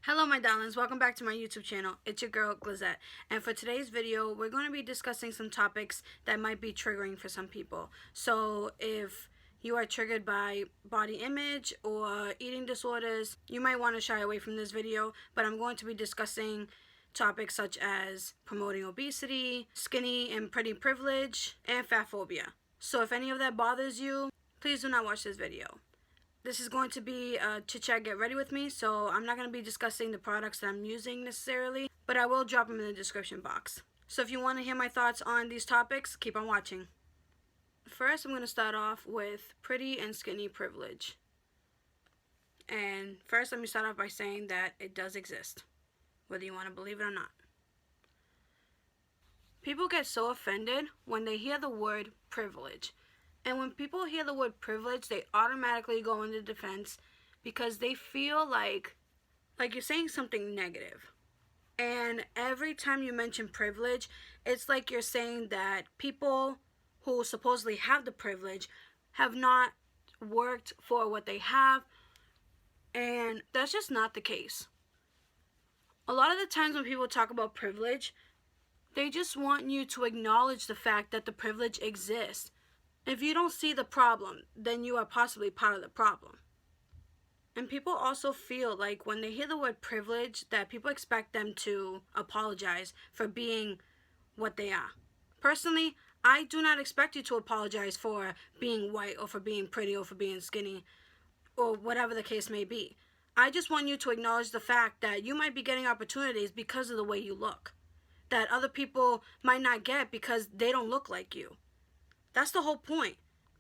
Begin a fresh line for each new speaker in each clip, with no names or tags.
Hello my darlings, welcome back to my YouTube channel. It's your girl Glazette, and for today's video we're going to be discussing some topics that might be triggering for some people. So if you are triggered by body image or eating disorders, you might want to shy away from this video, but I'm going to be discussing topics such as promoting obesity, skinny and pretty privilege, and fat phobia. So if any of that bothers you, please do not watch this video. This is going to be a chit chat, get ready with me, so I'm not going to be discussing the products that I'm using necessarily, but I will drop them in the description box. So if you want to hear my thoughts on these topics, keep on watching. First, I'm going to start off with pretty and skinny privilege. And first, let me start off by saying that it does exist, whether you want to believe it or not. People get so offended when they hear the word privilege. And when people hear the word privilege, they automatically go into defense because they feel like you're saying something negative. And every time you mention privilege, it's like you're saying that people who supposedly have the privilege have not worked for what they have. And that's just not the case. A lot of the times when people talk about privilege, they just want you to acknowledge the fact that the privilege exists. If you don't see the problem, then you are possibly part of the problem. And people also feel like when they hear the word privilege, that people expect them to apologize for being what they are. Personally, I do not expect you to apologize for being white or for being pretty or for being skinny or whatever the case may be. I just want you to acknowledge the fact that you might be getting opportunities because of the way you look, that other people might not get because they don't look like you. That's the whole point.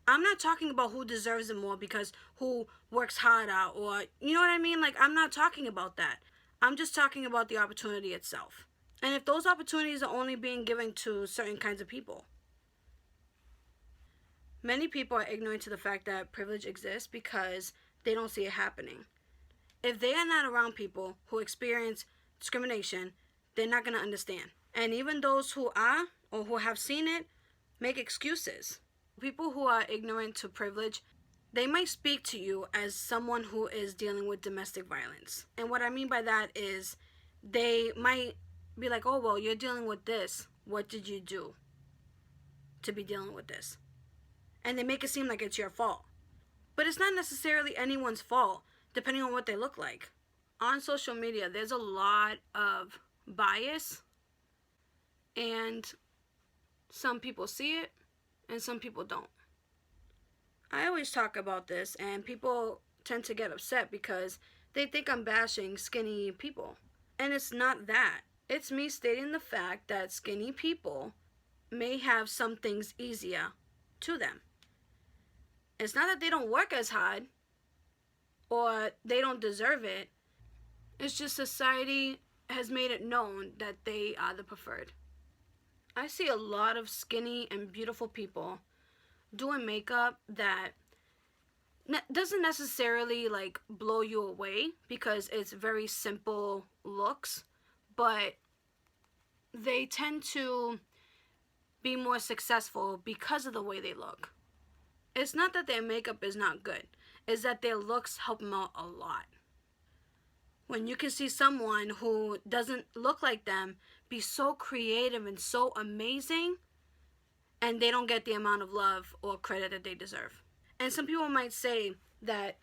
I'm not talking about who deserves it more because who works harder or, you know what I mean? Like, I'm not talking about that. I'm just talking about the opportunity itself. And if those opportunities are only being given to certain kinds of people. Many people are ignorant to the fact that privilege exists because they don't see it happening. If they are not around people who experience discrimination, they're not going to understand. And even those who are or who have seen it, make excuses. People who are ignorant to privilege, they might speak to you as someone who is dealing with domestic violence. And what I mean by that is they might be like, oh, well, you're dealing with this. What did you do to be dealing with this? And they make it seem like it's your fault. But it's not necessarily anyone's fault, depending on what they look like. On social media, there's a lot of bias, and some people see it, and some people don't. I always talk about this, and people tend to get upset because they think I'm bashing skinny people. And it's not that. It's me stating the fact that skinny people may have some things easier to them. It's not that they don't work as hard, or they don't deserve it. It's just society has made it known that they are the preferred. I see a lot of skinny and beautiful people doing makeup that doesn't necessarily like blow you away because it's very simple looks, but they tend to be more successful because of the way they look. It's not that their makeup is not good, it's that their looks help them out a lot. When you can see someone who doesn't look like them be so creative and so amazing, and they don't get the amount of love or credit that they deserve. And some people might say that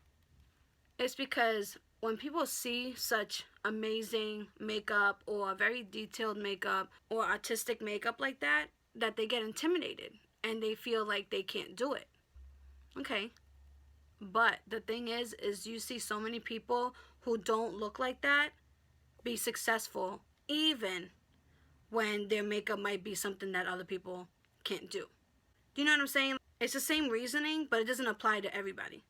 it's because when people see such amazing makeup or very detailed makeup or artistic makeup like that, that they get intimidated and they feel like they can't do it. Okay. But the thing is you see so many people who don't look like that be successful even when their makeup might be something that other people can't do. Do you know what I'm saying? It's the same reasoning, but it doesn't apply to everybody.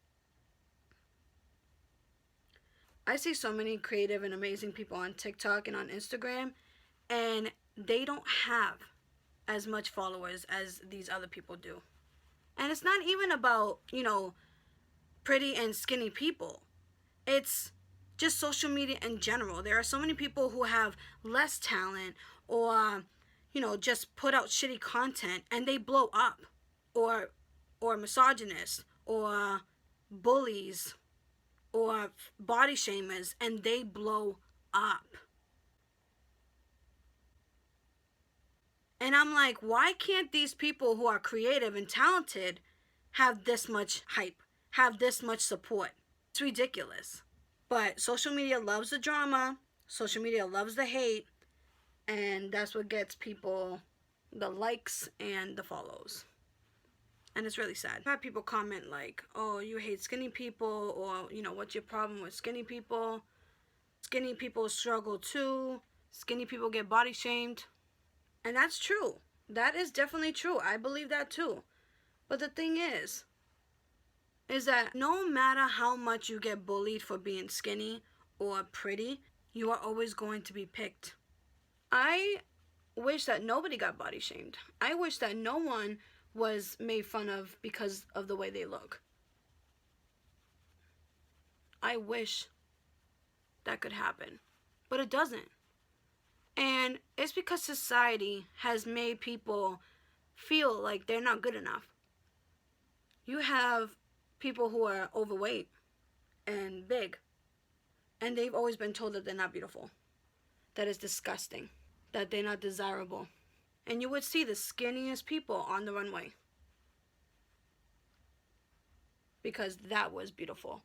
I see so many creative and amazing people on TikTok and on Instagram, and they don't have as much followers as these other people do. And it's not even about, pretty and skinny people. It's just social media in general. There are so many people who have less talent or, just put out shitty content and they blow up, or misogynist or bullies or body shamers, and they blow up. And I'm like, why can't these people who are creative and talented have this much hype, have this much support? It's ridiculous. But social media loves the drama, social media loves the hate, and that's what gets people the likes and the follows. And it's really sad. I've had people comment like, oh, you hate skinny people, or, you know, what's your problem with skinny people? Skinny people struggle too. Skinny people get body shamed. And that's true. That is definitely true. I believe that too. But the thing is that no matter how much you get bullied for being skinny or pretty, you are always going to be picked. I wish that nobody got body shamed. I wish that no one was made fun of because of the way they look. I wish that could happen. But it doesn't. And it's because society has made people feel like they're not good enough. You have people who are overweight and big, and they've always been told that they're not beautiful, that it's disgusting, that they're not desirable. And you would see the skinniest people on the runway because that was beautiful.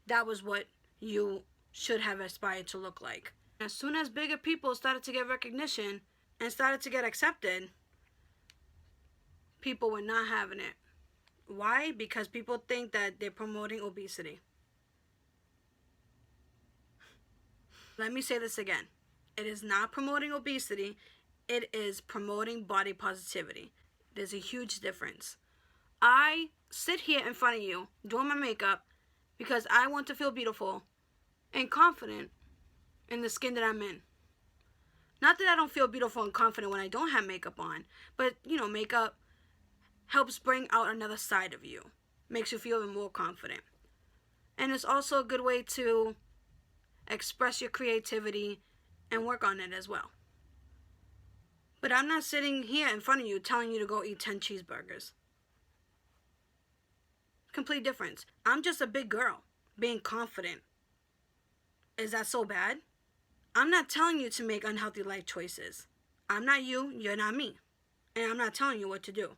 That was what you should have aspired to look like. As soon as bigger people started to get recognition and started to get accepted, people were not having it. Why? Because people think that they're promoting obesity. Let me say this again. It is not promoting obesity. It is promoting body positivity. There's a huge difference. I sit here in front of you doing my makeup because I want to feel beautiful and confident in the skin that I'm in. Not that I don't feel beautiful and confident when I don't have makeup on, but, you know, makeup helps bring out another side of you. Makes you feel even more confident. And it's also a good way to express your creativity and work on it as well. But I'm not sitting here in front of you telling you to go eat 10 cheeseburgers. Complete difference. I'm just a big girl being confident. Is that so bad? I'm not telling you to make unhealthy life choices. I'm not you, you're not me. And I'm not telling you what to do.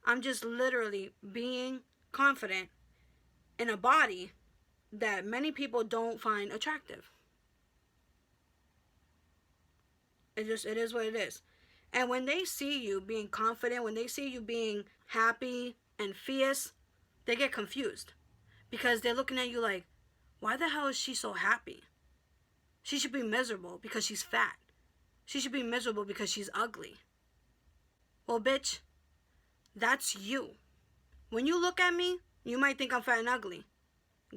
I'm just literally being confident in a body that many people don't find attractive. It is what it is. And when they see you being confident, when they see you being happy and fierce, they get confused. Because they're looking at you like, why the hell is she so happy? She should be miserable because she's fat. She should be miserable because she's ugly. Well, bitch, that's you. When you look at me, you might think I'm fat and ugly.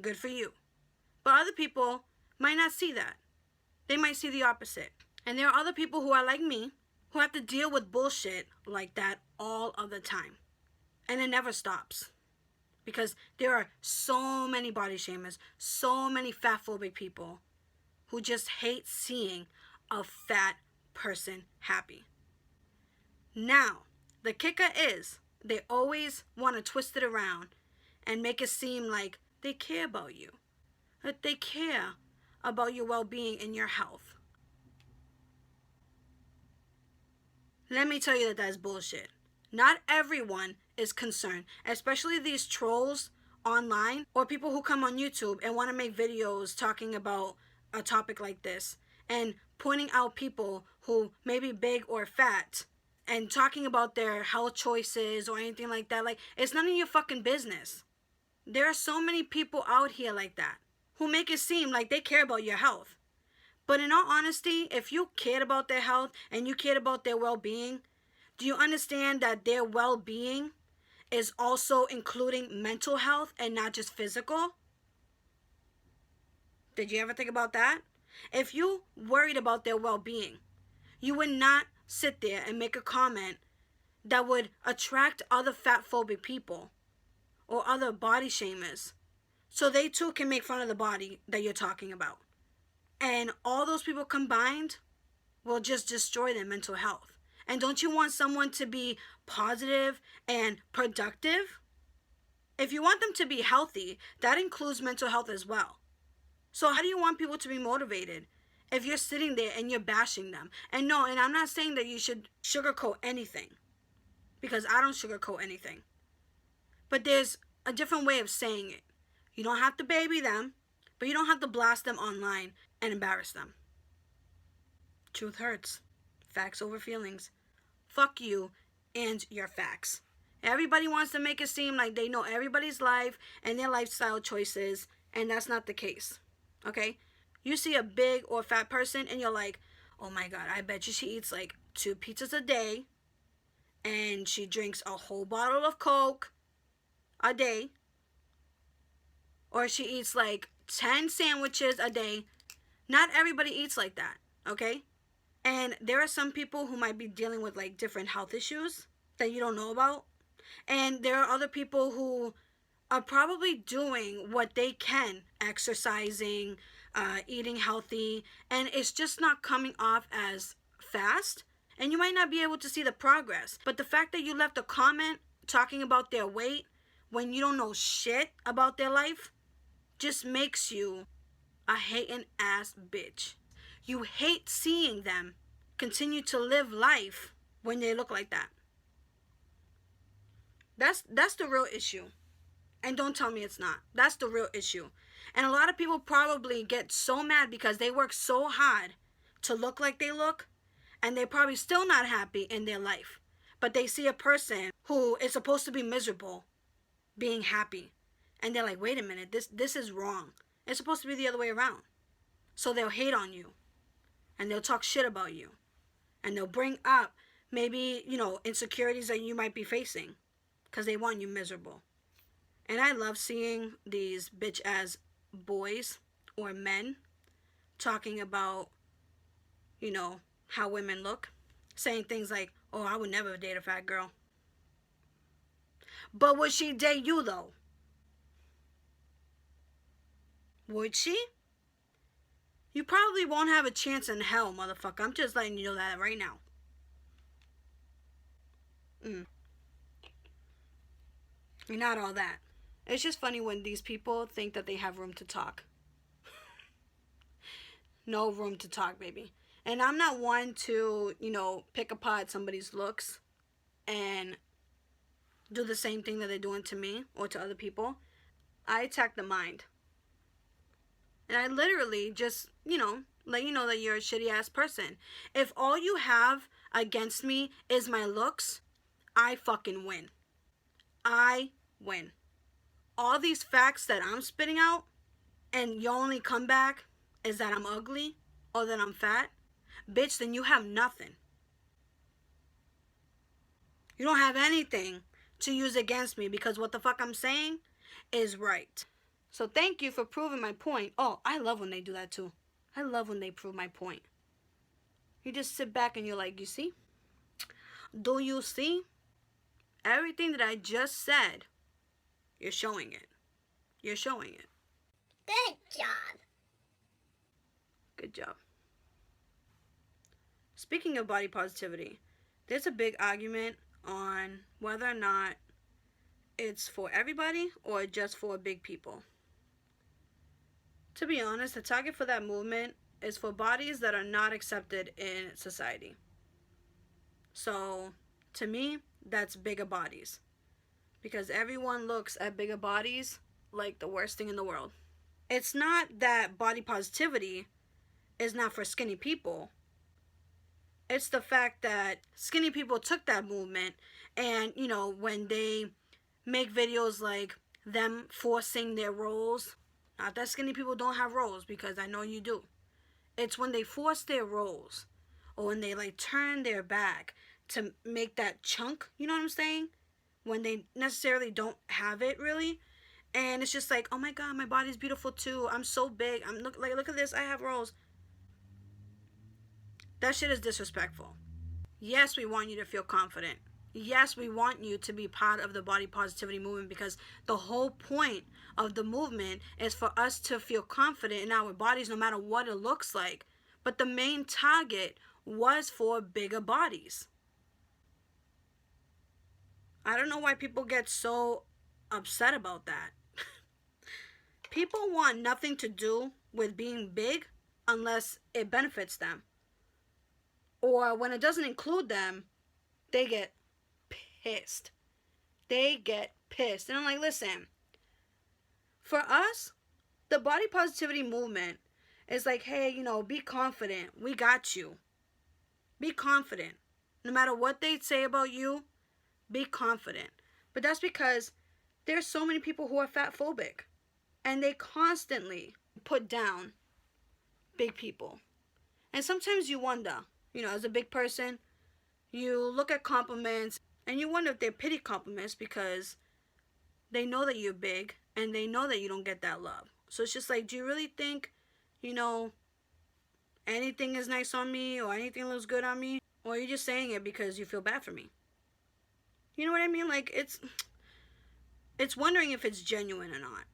Good for you. But other people might not see that. They might see the opposite. And there are other people who are like me, who have to deal with bullshit like that all of the time. And it never stops. Because there are so many body shamers, so many fat phobic people who just hate seeing a fat person happy. Now, the kicker is they always want to twist it around and make it seem like they care about you. That they care about your well-being and your health. Let me tell you that that's bullshit. Not everyone is concerned, especially these trolls online or people who come on YouTube and want to make videos talking about a topic like this and pointing out people who may be big or fat and talking about their health choices or anything like that. Like, it's none of your fucking business. There are so many people out here like that who make it seem like they care about your health. But in all honesty, if you cared about their health and you cared about their well-being, do you understand that their well-being is also including mental health and not just physical? Did you ever think about that? If you worried about their well-being, you would not sit there and make a comment that would attract other fat phobic people or other body shamers so they too can make fun of the body that you're talking about. And all those people combined will just destroy their mental health. And don't you want someone to be positive and productive? If you want them to be healthy, that includes mental health as well. So how do you want people to be motivated if you're sitting there and you're bashing them. And no, and I'm not saying that you should sugarcoat anything, because I don't sugarcoat anything. But there's a different way of saying it. You don't have to baby them, but you don't have to blast them online and embarrass them. Truth hurts. Facts over feelings. Fuck you and your facts. Everybody wants to make it seem like they know everybody's life and their lifestyle choices, and that's not the case. Okay? You see a big or fat person and you're like, oh my God, I bet you she eats like 2 pizzas a day and she drinks a whole bottle of Coke a day, or she eats like 10 sandwiches a day. Not everybody eats like that, okay? And there are some people who might be dealing with like different health issues that you don't know about. And there are other people who are probably doing what they can, exercising, eating healthy, and it's just not coming off as fast. And you might not be able to see the progress. But the fact that you left a comment talking about their weight when you don't know shit about their life just makes you a hating ass bitch. You hate seeing them continue to live life when they look like that. That's the real issue. And don't tell me it's not. That's the real issue. And a lot of people probably get so mad because they work so hard to look like they look, and they're probably still not happy in their life. But they see a person who is supposed to be miserable being happy. And they're like, wait a minute, this is wrong. It's supposed to be the other way around. So they'll hate on you. And they'll talk shit about you. And they'll bring up maybe, insecurities that you might be facing, because they want you miserable. And I love seeing these bitch ass boys or men talking about, how women look. Saying things like, oh, I would never date a fat girl. But would she date you though? Would she? You probably won't have a chance in hell, motherfucker. I'm just letting you know that right now. You're not all that. It's just funny when these people think that they have room to talk. No room to talk, baby. And I'm not one to, pick apart somebody's looks and do the same thing that they're doing to me or to other people. I attack the mind. And I literally just, let you know that you're a shitty ass person. If all you have against me is my looks, I fucking win. I win. All these facts that I'm spitting out, and your only comeback is that I'm ugly or that I'm fat, bitch, then you have nothing. You don't have anything to use against me, because what the fuck I'm saying is right. So thank you for proving my point. Oh, I love when they do that too. I love when they prove my point. You just sit back and you're like, you see? Do you see? Everything that I just said, you're showing it. You're showing it.
Good job.
Good job. Speaking of body positivity, there's a big argument on whether or not it's for everybody or just for big people. To be honest, the target for that movement is for bodies that are not accepted in society. So, to me, that's bigger bodies. Because everyone looks at bigger bodies like the worst thing in the world. It's not that body positivity is not for skinny people. It's the fact that skinny people took that movement and, when they make videos like them forcing their roles, not that skinny people don't have roles, because I know you do. It's when they force their roles, or when they turn their back to make that chunk, you know what I'm saying? When they necessarily don't have it really. And it's just like, oh my God, my body's beautiful too. I'm so big. Look at this. I have rolls. That shit is disrespectful. Yes, we want you to feel confident. Yes, we want you to be part of the body positivity movement, because the whole point of the movement is for us to feel confident in our bodies no matter what it looks like. But the main target was for bigger bodies. I don't know why people get so upset about that. People want nothing to do with being big unless it benefits them. Or when it doesn't include them, they get pissed. They get pissed. And I'm like, listen, for us, the body positivity movement is like, hey, you know, be confident. We got you. Be confident. No matter what they say about you, be confident. But that's because there's so many people who are fat phobic. And they constantly put down big people. And sometimes you wonder, you know, as a big person, you look at compliments and you wonder if they're pity compliments because they know that you're big and they know that you don't get that love. So it's just like, do you really think, you know, anything is nice on me or anything looks good on me? Or are you just saying it because you feel bad for me? You know what I mean? Like, it's wondering if it's genuine or not.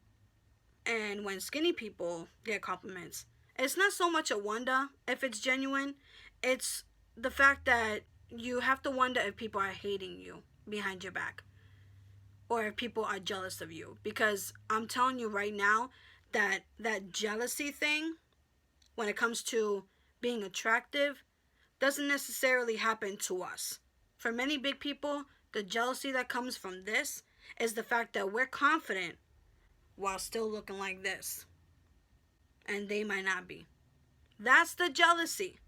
And when skinny people get compliments, it's not so much a wonder if it's genuine. It's the fact that you have to wonder if people are hating you behind your back. Or if people are jealous of you. Because I'm telling you right now that jealousy thing, when it comes to being attractive, doesn't necessarily happen to us. For many big people, the jealousy that comes from this is the fact that we're confident while still looking like this. And they might not be. That's the jealousy.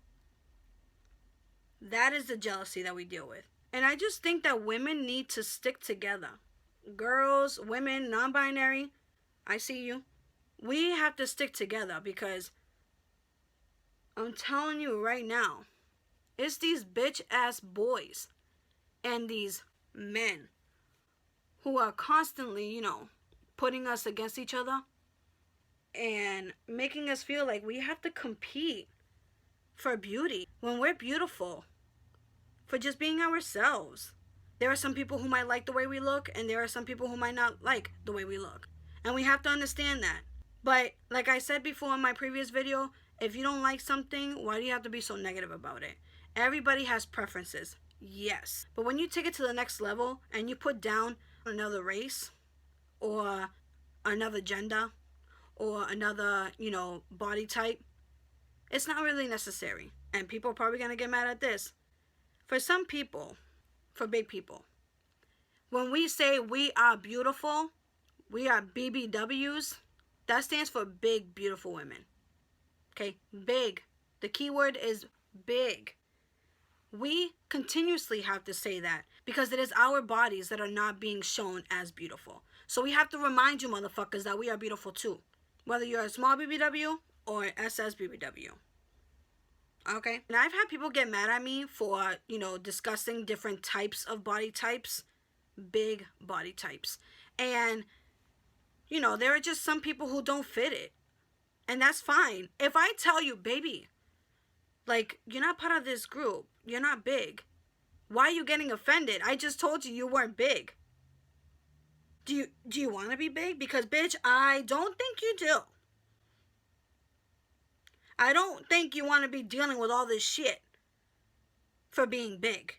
That is the jealousy that we deal with. And I just think that women need to stick together. Girls, women, non-binary, I see you. We have to stick together because I'm telling you right now, it's these bitch ass boys and these men who are constantly, you know, putting us against each other and making us feel like we have to compete for beauty when we're beautiful for just being ourselves. There are some people who might like the way we look and there are some people who might not like the way we look. And we have to understand that. But like I said before in my previous video, if you don't like something, why do you have to be so negative about it? Everybody has preferences, yes. But when you take it to the next level and you put down another race or another gender or another, you know, body type, it's not really necessary. And people are probably going to get mad at this. For some people, for big people, when we say we are beautiful, we are BBWs, that stands for big, beautiful women. Okay, big. The key word is big. We continuously have to say that because it is our bodies that are not being shown as beautiful. So we have to remind you motherfuckers that we are beautiful too. Whether you're a small BBW or SS BBW. Okay? And I've had people get mad at me for, you know, discussing different types of body types. Big body types. And, you know, there are just some people who don't fit it. And that's fine. If I tell you, baby, like, you're not part of this group. You're not big. Why are you getting offended? I just told you weren't big. Do you want to be big? Because, bitch, I don't think you do. I don't think you want to be dealing with all this shit for being big.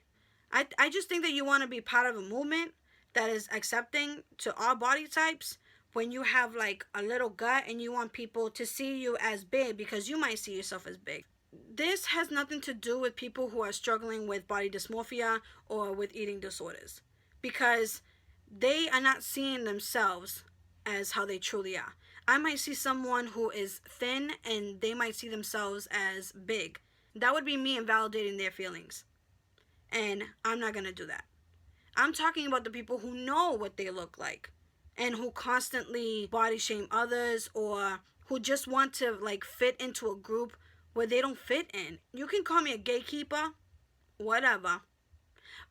I just think that you want to be part of a movement that is accepting to all body types when you have like a little gut and you want people to see you as big because you might see yourself as big. This has nothing to do with people who are struggling with body dysmorphia or with eating disorders because they are not seeing themselves as how they truly are. I might see someone who is thin and they might see themselves as big. That would be me invalidating their feelings. And I'm not going to do that. I'm talking about the people who know what they look like and who constantly body shame others or who just want to like fit into a group where they don't fit in. You can call me a gatekeeper, whatever.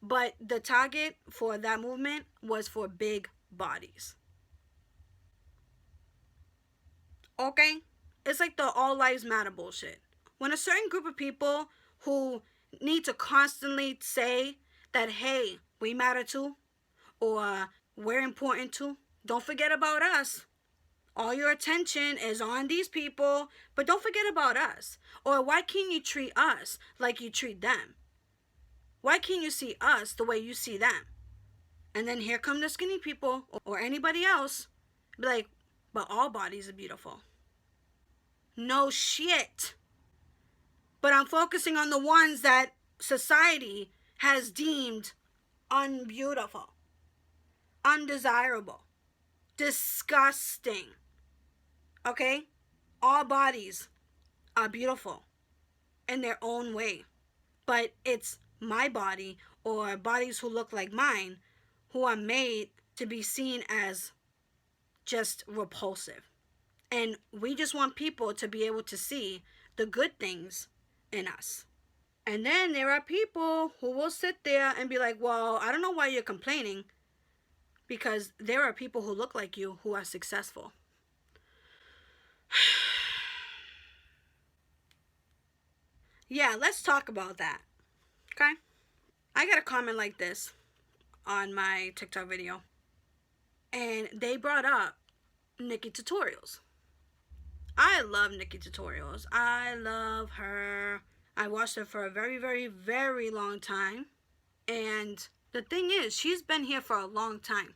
But the target for that movement was for big bodies. Okay? It's like the all lives matter bullshit. When a certain group of people who need to constantly say that, hey, we matter too, or we're important too, don't forget about us. All your attention is on these people, but don't forget about us. Or why can't you treat us like you treat them? Why can't you see us the way you see them? And then here come the skinny people or anybody else, be like, but all bodies are beautiful. No shit. But I'm focusing on the ones that society has deemed unbeautiful, undesirable, disgusting. Okay? All bodies are beautiful in their own way. But it's my body or bodies who look like mine who are made to be seen as just repulsive. And we just want people to be able to see the good things in us. And then there are people who will sit there and be like, well, I don't know why you're complaining, because there are people who look like you who are successful. Yeah, let's talk about that. Okay? I got a comment like this on my TikTok video. And they brought up Nikki Tutorials. I love Nikki Tutorials. I love her. I watched her for a very, very, very long time. And the thing is, she's been here for a long time.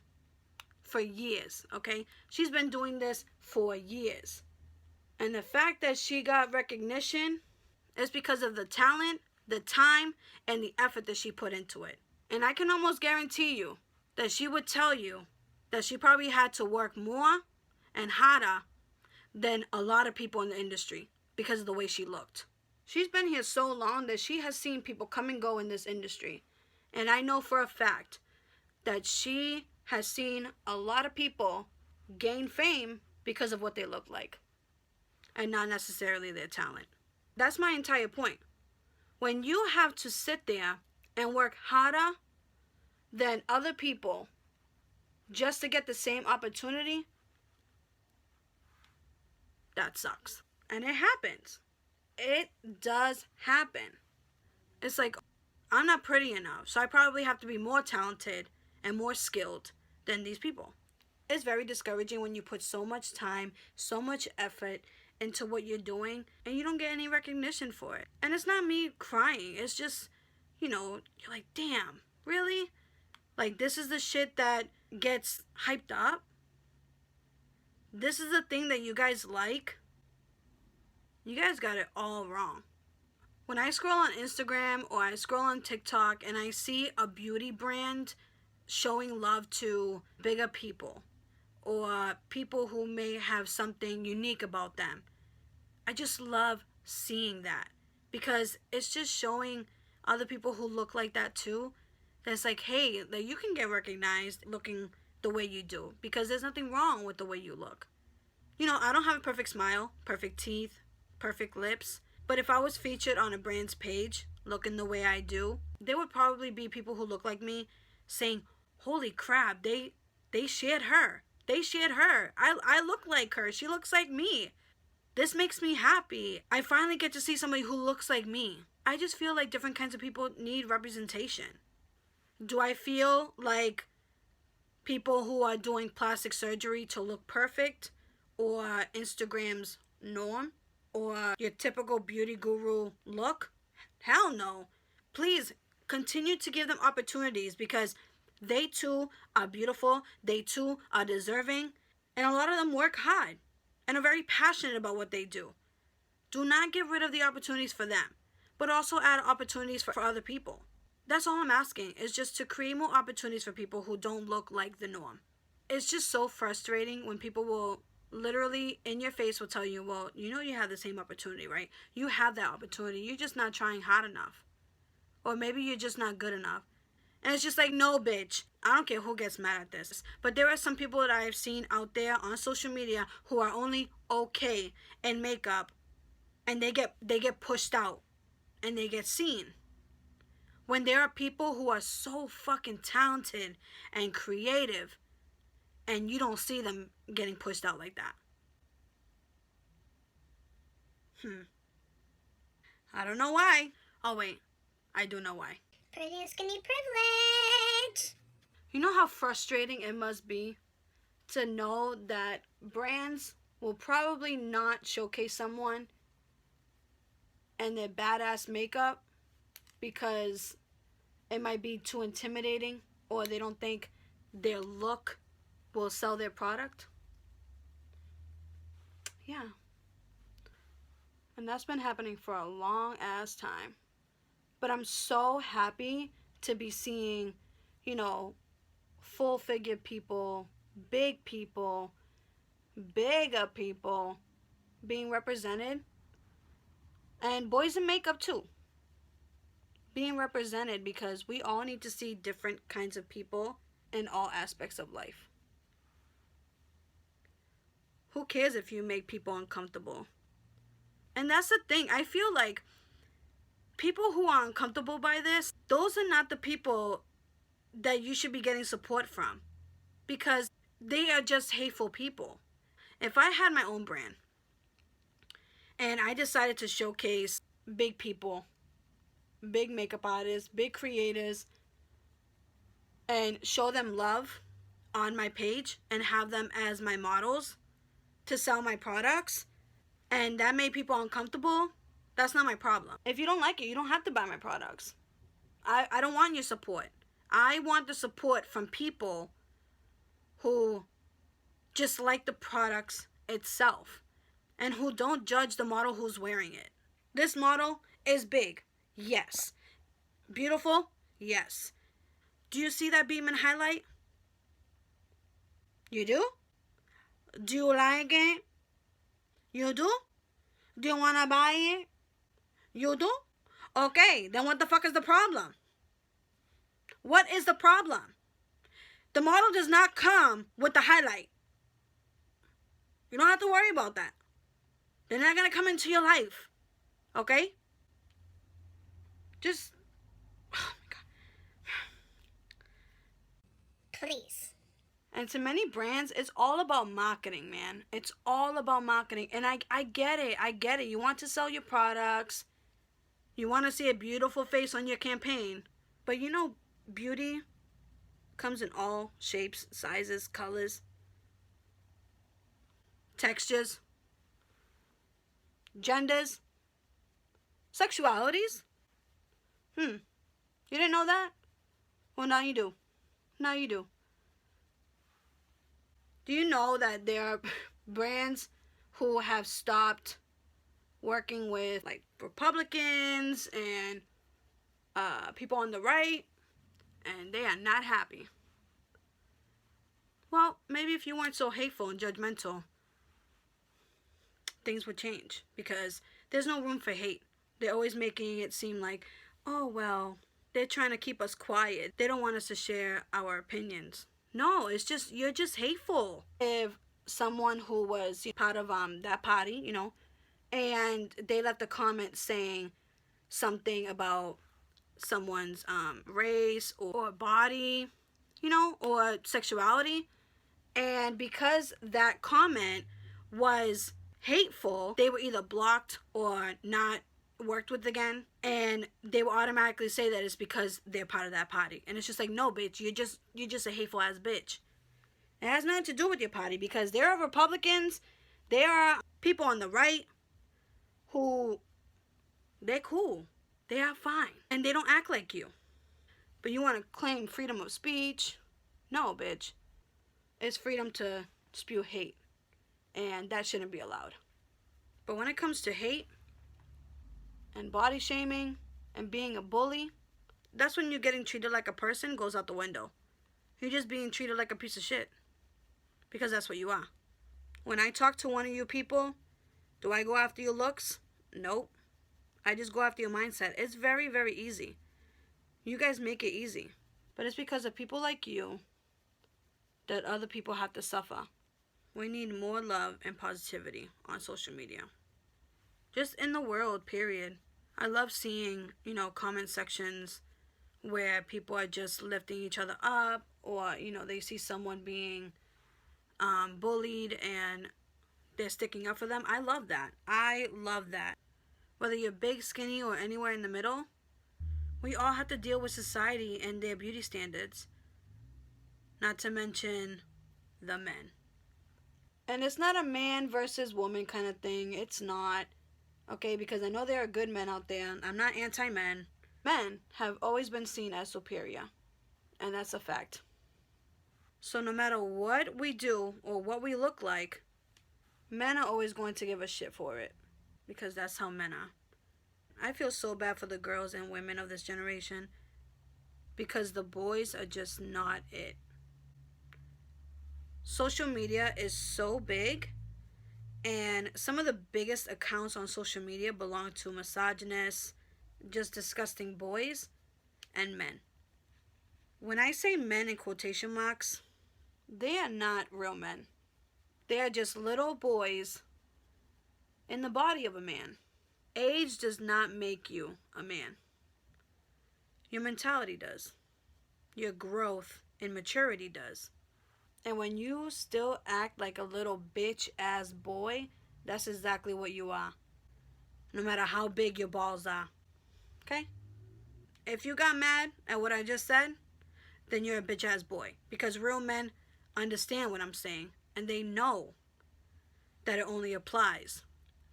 For years, okay? She's been doing this for years. And the fact that she got recognition is because of the talent, the time, and the effort that she put into it. And I can almost guarantee you that she would tell you that she probably had to work more and harder than a lot of people in the industry because of the way she looked. She's been here so long that she has seen people come and go in this industry. And I know for a fact that she has seen a lot of people gain fame because of what they look like and not necessarily their talent. That's my entire point. When you have to sit there and work harder than other people just to get the same opportunity, that sucks. And it happens. It does happen. It's like, I'm not pretty enough, so I probably have to be more talented and more skilled than these people. It's very discouraging when you put so much time, so much effort into what you're doing and you don't get any recognition for it. And it's not me crying. It's just, you're like, damn, really? Like, this is the shit that gets hyped up? This is the thing that you guys like? You guys got it all wrong. When I scroll on Instagram or I scroll on TikTok and I see a beauty brand showing love to bigger people or people who may have something unique about them, I just love seeing that because it's just showing other people who look like that too that it's like, hey, that you can get recognized looking the way you do because there's nothing wrong with the way you look. I don't have a perfect smile, perfect teeth, perfect lips, but if I was featured on a brand's page looking the way I do, there would probably be people who look like me saying, holy crap, they shared her. They shared her. I look like her. She looks like me. This makes me happy. I finally get to see somebody who looks like me. I just feel like different kinds of people need representation. Do I feel like people who are doing plastic surgery to look perfect or Instagram's norm or your typical beauty guru look? Hell no. Please continue to give them opportunities because they too are beautiful. They too are deserving. And a lot of them work hard and are very passionate about what they do. Do not get rid of the opportunities for them, but also add opportunities for other people. That's all I'm asking, is just to create more opportunities for people who don't look like the norm. It's just so frustrating when people will literally in your face will tell you, well, you have the same opportunity, right? You have that opportunity. You're just not trying hard enough. Or maybe you're just not good enough. And it's just like, no, bitch. I don't care who gets mad at this. But there are some people that I've seen out there on social media who are only okay in makeup. And they get pushed out. And they get seen. When there are people who are so fucking talented and creative. And you don't see them getting pushed out like that. I don't know why. Oh, wait. I do know why.
Pretty and skinny privilege.
You know how frustrating it must be to know that brands will probably not showcase someone and their badass makeup because it might be too intimidating or they don't think their look will sell their product? Yeah. And that's been happening for a long ass time. But I'm so happy to be seeing, you know, full figure people, bigger people being represented. And boys in makeup too. Being represented, because we all need to see different kinds of people in all aspects of life. Who cares if you make people uncomfortable? And that's the thing. I feel like people who are uncomfortable by this, those are not the people that you should be getting support from, because they are just hateful people. If I had my own brand and I decided to showcase big people, big makeup artists, big creators, and show them love on my page and have them as my models to sell my products, and that made people uncomfortable, that's not my problem. If you don't like it, you don't have to buy my products. I don't want your support. I want the support from people who just like the products itself and who don't judge the model who's wearing it. This model is big. Yes. Beautiful? Yes. Do you see that beam and highlight? You do? Do you like it? You do? Do you want to buy it? You do? Okay, then what the fuck is the problem? What is the problem? The model does not come with the highlight. You don't have to worry about that. They're not going to come into your life. Okay? Just... Oh my God.
Please.
And to many brands, it's all about marketing, man. It's all about marketing. And I get it. I get it. You want to sell your products. You want to see a beautiful face on your campaign. But you know, beauty comes in all shapes, sizes, colors, textures, genders, sexualities. You didn't know that? Well, now you do. Now you do. Do you know that there are brands who have stopped working with like Republicans and people on the right, and they are not happy? Well, maybe if you weren't so hateful and judgmental, things would change, because there's no room for hate. They're always making it seem like, oh, well, they're trying to keep us quiet. They don't want us to share our opinions. No, it's just, you're just hateful. If someone who was part of that party, you know, and they left a comment saying something about someone's race or body, you know, or sexuality, and because that comment was hateful, they were either blocked or not worked with again, and they will automatically say that it's because they're part of that party. And it's just like, no, bitch, you're just a hateful ass bitch. It has nothing to do with your party, because there are Republicans, there are people on the right who, they're cool, they are fine, and they don't act like you. But you want to claim freedom of speech? No, bitch. It's freedom to spew hate, and that shouldn't be allowed. But when it comes to hate and body shaming and being a bully, that's when you're getting treated like a person goes out the window. You're just being treated like a piece of shit, because that's what you are. When I talk to one of you people, do I go after your looks? Nope. I just go after your mindset. It's very, very easy. You guys make it easy. But it's because of people like you that other people have to suffer. We need more love and positivity on social media. Just in the world, period. I love seeing, you know, comment sections where people are just lifting each other up, or, you know, they see someone being bullied and they're sticking up for them. I love that. I love that. Whether you're big, skinny, or anywhere in the middle, we all have to deal with society and their beauty standards. Not to mention the men. And it's not a man versus woman kind of thing. It's not. Okay, because I know there are good men out there. I'm not anti-men. Men have always been seen as superior. And that's a fact. So no matter what we do or what we look like, men are always going to give a shit for it. because that's how men are. I feel so bad for the girls and women of this generation because the boys are just not it. Social media is so big, and some of the biggest accounts on social media belong to misogynists, just disgusting boys and men. When I say men in quotation marks, they are not real men. They are just little boys in the body of a man. Age does not make you a man. Your mentality does. Your growth and maturity does. And when you still act like a little bitch ass boy, that's exactly what you are. No matter how big your balls are. Okay? If you got mad at what I just said, then you're a bitch ass boy. Because real men understand what I'm saying. And they know that it only applies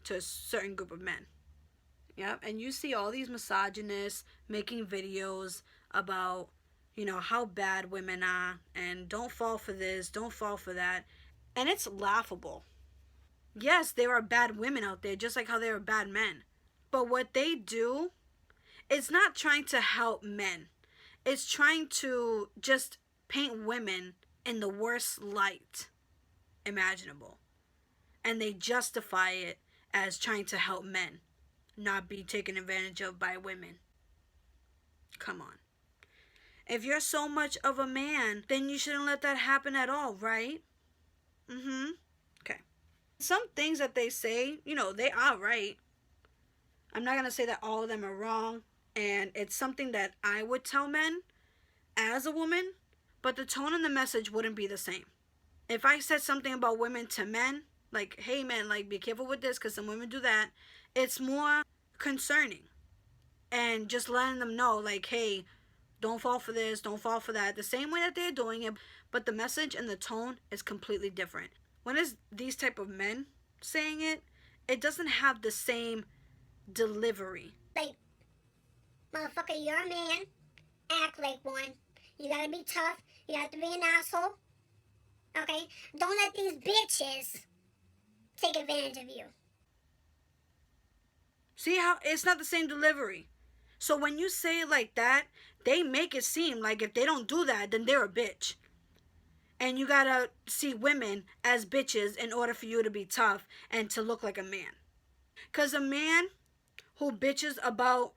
to a certain group of men. Yep. And you see all these misogynists making videos about, how bad women are. And don't fall for this, don't fall for that. And it's laughable. Yes, there are bad women out there, just like how there are bad men. But what they do, it's not trying to help men. It's trying to just paint women in the worst light imaginable. And they justify it as trying to help men not be taken advantage of by women. Come on. If you're so much of a man, then you shouldn't let that happen at all, right? Okay. Some things that they say, they are right. I'm not going to say that all of them are wrong. And it's something that I would tell men as a woman, but the tone and the message wouldn't be the same. If I said something about women to men, like, hey men, like, be careful with this because some women do that, it's more concerning. And just letting them know, like, hey, don't fall for this, don't fall for that. The same way that they're doing it, but the message and the tone is completely different. When it's these type of men saying it, it doesn't have the same delivery.
Like, motherfucker, you're a man. Act like one. You gotta be tough. You have to be an asshole. Okay? Don't let these bitches take advantage of you.
See how it's not the same delivery. So when you say it like that, they make it seem like if they don't do that, then they're a bitch. And you gotta see women as bitches in order for you to be tough and to look like a man. Because a man who bitches about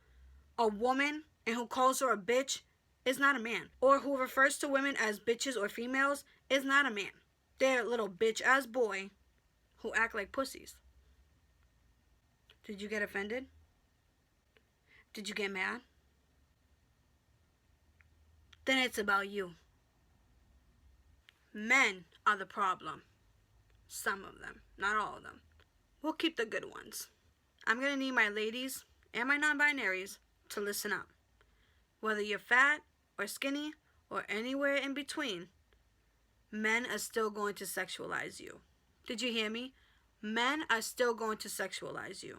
a woman and who calls her a bitch is not a man. Or who refers to women as bitches or females is not a man. They're a little bitch ass boy who act like pussies. Did you get offended? Did you get mad? Then it's about you. Men are the problem. Some of them, not all of them. We'll keep the good ones. I'm going to need my ladies and my non-binaries to listen up. Whether you're fat or skinny or anywhere in between, men are still going to sexualize you. Did you hear me? Men are still going to sexualize you.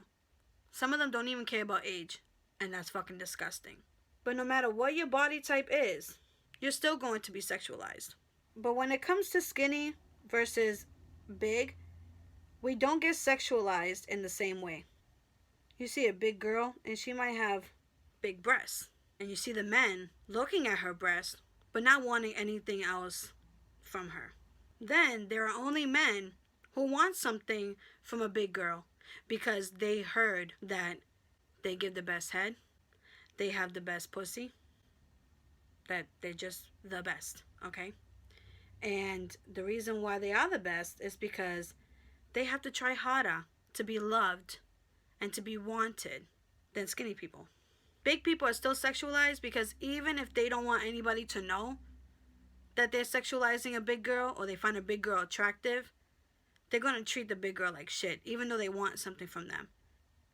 Some of them don't even care about age, and that's fucking disgusting. But no matter what your body type is, you're still going to be sexualized. But when it comes to skinny versus big, we don't get sexualized in the same way. You see a big girl, and she might have big breasts. And you see the men looking at her breasts, but not wanting anything else from her. Then there are only men who want something from a big girl because they heard that they give the best head, they have the best pussy, that they're just the best, okay? And the reason why they are the best is because they have to try harder to be loved and to be wanted than skinny people. Big people are still sexualized because even if they don't want anybody to know that they're sexualizing a big girl or they find a big girl attractive, they're going to treat the big girl like shit, even though they want something from them.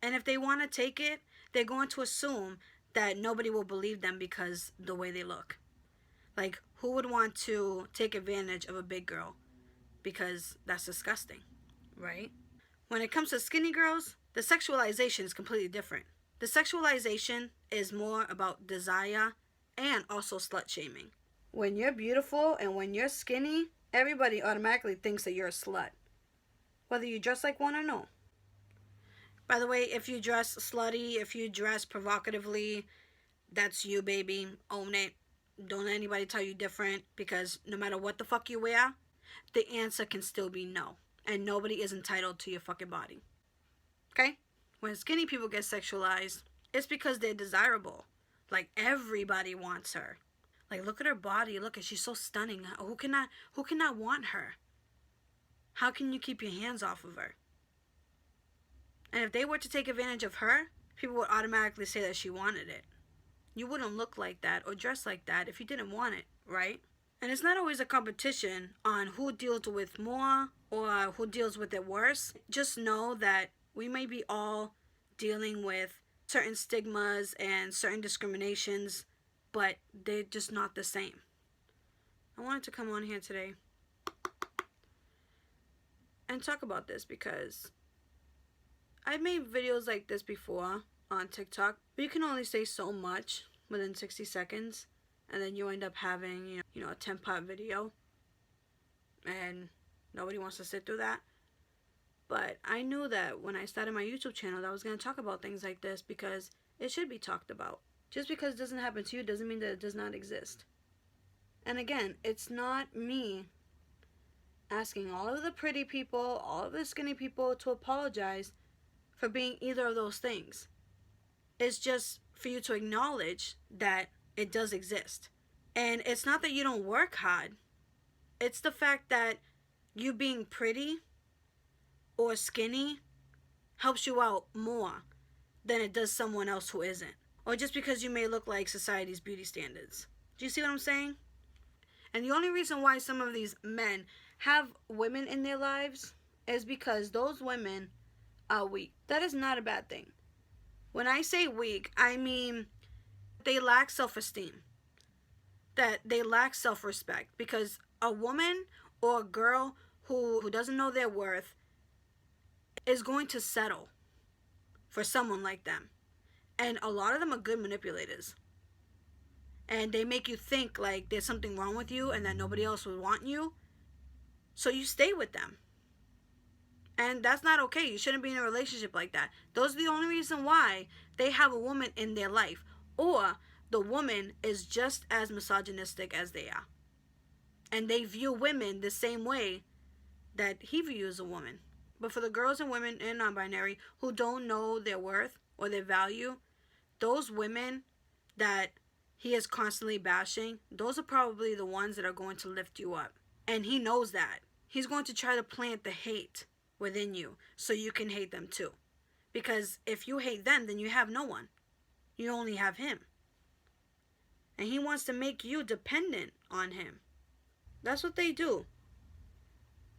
And if they want to take it, they're going to assume that nobody will believe them because the way they look. Like, who would want to take advantage of a big girl? Because that's disgusting, right? When it comes to skinny girls, the sexualization is completely different. The sexualization is more about desire and also slut shaming. When you're beautiful and when you're skinny, everybody automatically thinks that you're a slut, whether you dress like one or no. By the way, if you dress slutty, if you dress provocatively, that's you, baby. Own it. Don't let anybody tell you different, because no matter what the fuck you wear, the answer can still be no. And nobody is entitled to your fucking body. Okay? When skinny people get sexualized, it's because they're desirable. Like, everybody wants her. Like, look at her body. Look at, she's so stunning. Who cannot want her? How can you keep your hands off of her? And if they were to take advantage of her, people would automatically say that she wanted it. You wouldn't look like that or dress like that if you didn't want it, right? And it's not always a competition on who deals with more or who deals with it worse. Just know that we may be all dealing with certain stigmas and certain discriminations, but they're just not the same. I wanted to come on here today and talk about this because I've made videos like this before on TikTok, but you can only say so much within 60 seconds, and then you end up having, you know, a 10-part video, and nobody wants to sit through that. But I knew that when I started my YouTube channel that I was going to talk about things like this because it should be talked about. Just because it doesn't happen to you doesn't mean that it does not exist. And again, it's not me asking all of the pretty people, all of the skinny people to apologize for being either of those things. It's just for you to acknowledge that it does exist. And it's not that you don't work hard. It's the fact that you being pretty or skinny helps you out more than it does someone else who isn't. Or just because you may look like society's beauty standards. Do you see what I'm saying? And the only reason why some of these men have women in their lives is because those women are weak. That is not a bad thing. When I say weak, I mean they lack self-esteem. That they lack self-respect. Because a woman or a girl who doesn't know their worth is going to settle for someone like them. And a lot of them are good manipulators. And they make you think like there's something wrong with you and that nobody else would want you. So you stay with them. And that's not okay. You shouldn't be in a relationship like that. Those are the only reason why they have a woman in their life. Or the woman is just as misogynistic as they are. And they view women the same way that he views a woman. But for the girls and women and non-binary who don't know their worth or their value, those women that he is constantly bashing, those are probably the ones that are going to lift you up. And he knows that. He's going to try to plant the hate within you so you can hate them too. Because if you hate them, then you have no one. You only have him. And he wants to make you dependent on him. That's what they do.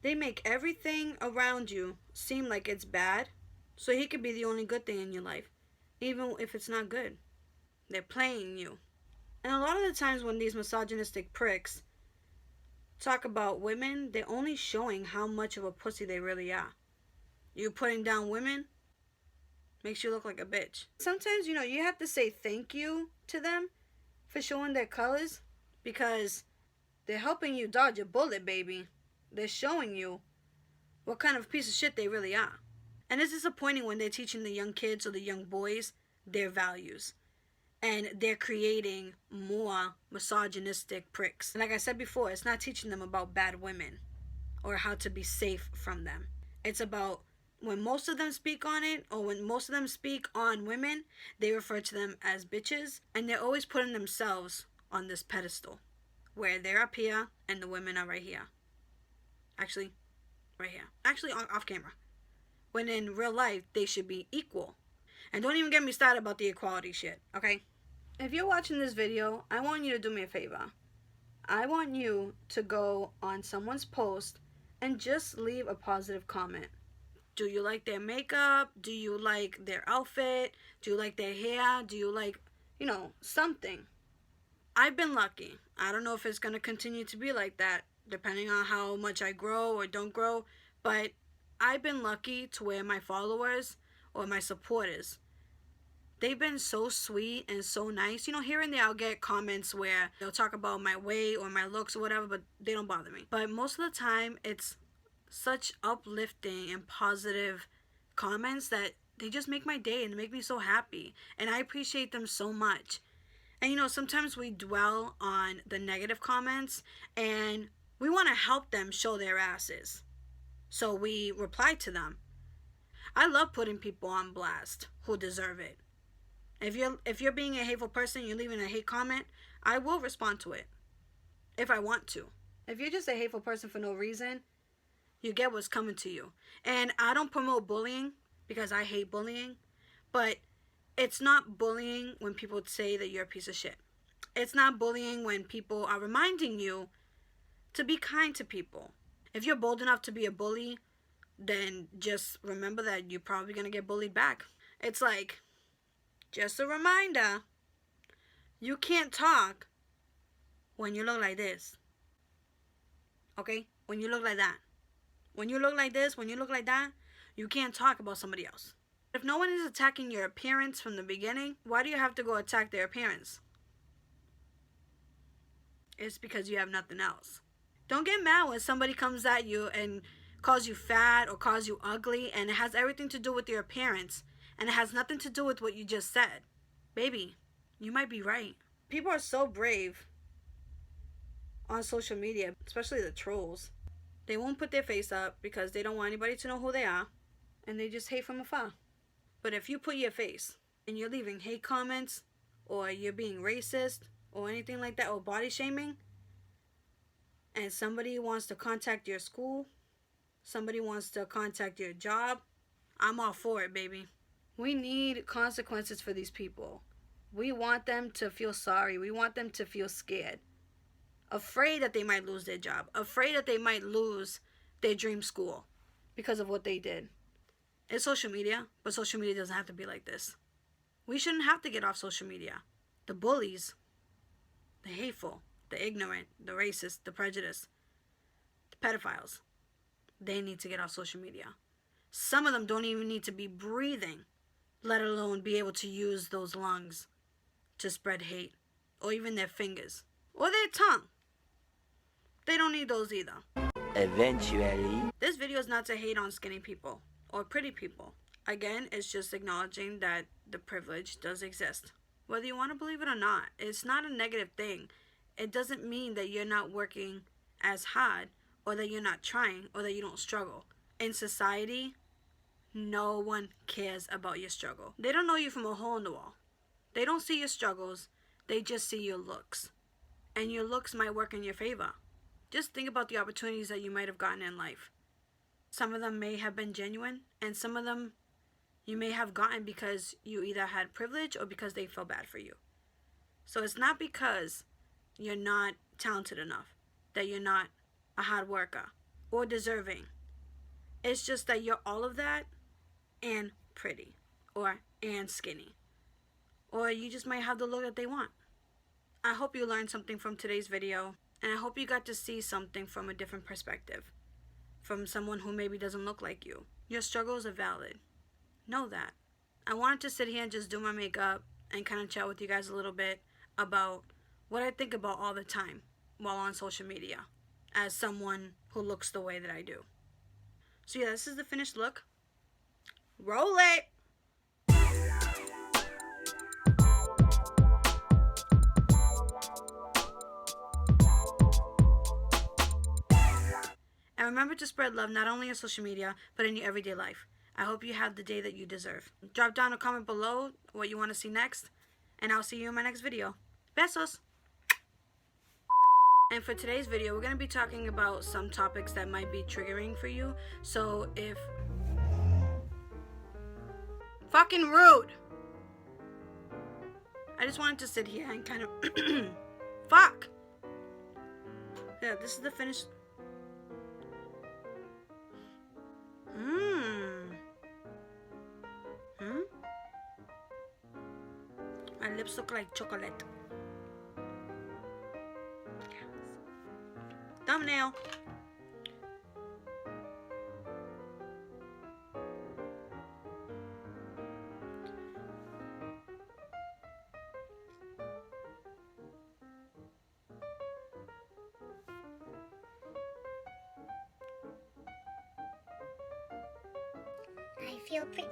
They make everything around you seem like it's bad, so he could be the only good thing in your life, even if it's not good. They're playing you. And a lot of the times when these misogynistic pricks talk about women, they're only showing how much of a pussy they really are. You putting down women makes you look like a bitch. Sometimes, you have to say thank you to them for showing their colors, because they're helping you dodge a bullet, baby. They're showing you what kind of piece of shit they really are. And it's disappointing when they're teaching the young kids or the young boys their values. And they're creating more misogynistic pricks. Like I said before, it's not teaching them about bad women or how to be safe from them. It's about when most of them speak on it, or when most of them speak on women, they refer to them as bitches. And they're always putting themselves on this pedestal where they're up here and the women are right here. Actually, right here. Actually, off camera. When in real life, they should be equal. And don't even get me started about the equality shit, okay? If you're watching this video, I want you to do me a favor. I want you to go on someone's post and just leave a positive comment. Do you like their makeup? Do you like their outfit? Do you like their hair? Do you like, something? I've been lucky. I don't know if it's going to continue to be like that, depending on how much I grow or don't grow, but I've been lucky to where my followers or my supporters, they've been so sweet and so nice. Here and there I'll get comments where they'll talk about my weight or my looks or whatever, but they don't bother me. But most of the time, it's such uplifting and positive comments that They just make my day and make me so happy. And I appreciate them so much. And you know, sometimes we dwell on the negative comments and we want to help them show their asses. So we reply to them. I love putting people on blast who deserve it. If you're being a hateful person, you're leaving a hate comment, I will respond to it if I want to. If you're just a hateful person for no reason, you get what's coming to you. And I don't promote bullying because I hate bullying, but it's not bullying when people say that you're a piece of shit. It's not bullying when people are reminding you to be kind to people. If you're bold enough to be a bully, then just remember that you're probably going to get bullied back. It's like, just a reminder, you can't talk when you look like this. Okay? When you look like that. When you look like this, when you look like that, you can't talk about somebody else. If no one is attacking your appearance from the beginning, why do you have to go attack their appearance? It's because you have nothing else. Don't get mad when somebody comes at you and calls you fat or calls you ugly, and it has everything to do with your appearance, and it has nothing to do with what you just said. Baby, you might be right. People are so brave on social media, especially the trolls. They won't put their face up because they don't want anybody to know who they are, and they just hate from afar. But if you put your face and you're leaving hate comments, or you're being racist or anything like that, or body shaming, and somebody wants to contact your school, somebody wants to contact your job, I'm all for it, baby. We need consequences for these people. We want them to feel sorry. We want them to feel scared. Afraid that they might lose their job. Afraid that they might lose their dream school because of what they did. It's social media, but social media doesn't have to be like this. We shouldn't have to get off social media. The bullies, the hateful, the ignorant, the racist, the prejudiced, the pedophiles, they need to get off social media. Some of them don't even need to be breathing, let alone be able to use those lungs to spread hate, or even their fingers, or their tongue. They don't need those either.
Eventually.
This video is not to hate on skinny people or pretty people. Again, it's just acknowledging that the privilege does exist. Whether you want to believe it or not, it's not a negative thing. It doesn't mean that you're not working as hard, or that you're not trying, or that you don't struggle. In society, no one cares about your struggle. They don't know you from a hole in the wall. They don't see your struggles. They just see your looks. And your looks might work in your favor. Just think about the opportunities that you might have gotten in life. Some of them may have been genuine, and some of them you may have gotten because you either had privilege or because they felt bad for you. So it's not because you're not talented enough, that you're not a hard worker or deserving. It's just that you're all of that and pretty, or and skinny, or you just might have the look that they want. I hope you learned something from today's video, and I hope you got to see something from a different perspective, from someone who maybe doesn't look like you. Your struggles are valid. Know that. I wanted to sit here and just do my makeup and kind of chat with you guys a little bit about what I think about all the time while on social media, as someone who looks the way that I do. So yeah, this is the finished look. Roll it! And remember to spread love not only on social media, but in your everyday life. I hope you have the day that you deserve. Drop down a comment below what you want to see next, and I'll see you in my next video. Besos! And for today's video, we're going to be talking about some topics that might be triggering for you. So if... Fucking rude! I just wanted to sit here and kind of... Fuck! Yeah, this is the finished... My lips look like chocolate. Yes. Thumbnail.
I feel pretty.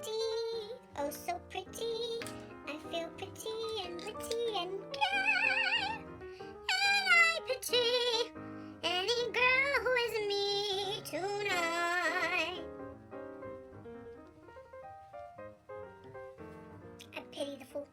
oh so pretty. I feel pretty and witty and gay. And I pity any girl who is me tonight. I pity the fool.